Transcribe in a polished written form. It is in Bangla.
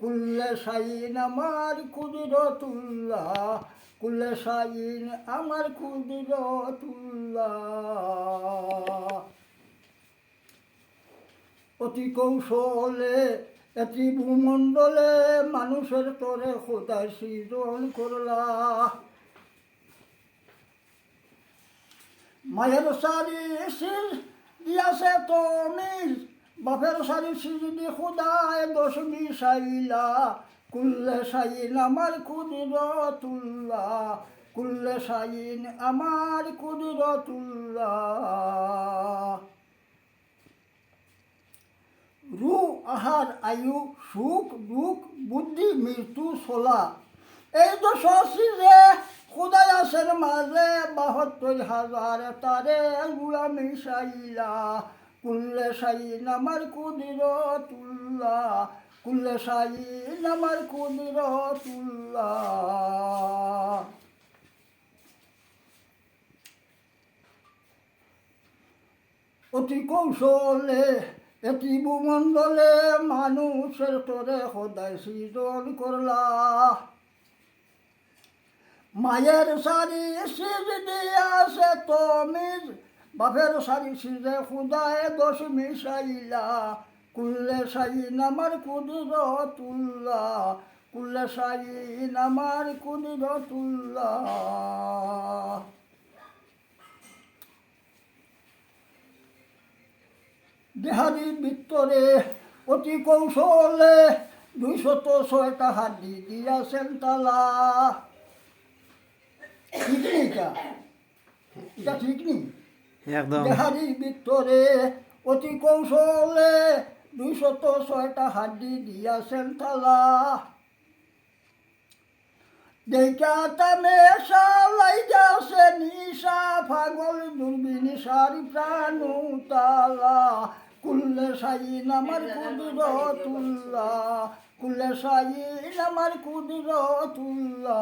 কুল্লে শাইন আমার কুদরতুল্লাহ, কুল্লে শাইন আমার কুদরতুল্লাহ। অতি কৌশলে এটি ভূমণ্ডলে মানুষের তরে খোদা সৃজন করলা। মায়ের সারি শির দিয়াছে তমিজ, বাপের সারি শির দি খোদায় দোষ মিশাইলা। কুল্লে শাইন আমার কুদরতুল্লাহ, কুল্লে শাইন আমার কুদরতুল্লাহ। রু আহার আয়ু সুখ দুঃখ বুদ্ধি মৃত্যু সোলা, এই তো সসিরে খুদাই আসের মাঝে ৭২,০০০ তারে গুড়া মিশাইলা। কুল্লে শাইন আমার কুদরতুল্লাহ, কুল্লে শাইন আমার কুদরতুল্লাহ। অতি কৌশলে এটি ভূমণ্ডলে মানুষের তরে খোদাই সৃজন করলা। মায়ের সারি শির দিয়াছে তমিজ, বাপের সারি শিরে খুদায় দোষ মিশাইলা। কুল্লে শাইন আমার কুদরতুল্লাহ, কুল্লে শাইন আমার কুদরতুল্লাহ। দেহারির ভিতরে অতি কৌশলে ২০৬টা হাড্ডি দিয়াছেন তালা। ঠিক নেই এটা ঠিক নেই। দেহারির ভিতরে অতি কৌশলে ২০৬টা হাড্ডি দিয়াছেন তালা। দেখা তামেশা লাইগাছে নিশা পাগল দুর্বিনী সারি প্রাণ তালা। কুল্লে শাইন আমার কুদরতুল্লাহ, কুল্লে শাইন আমার কুদরতুল্লাহ।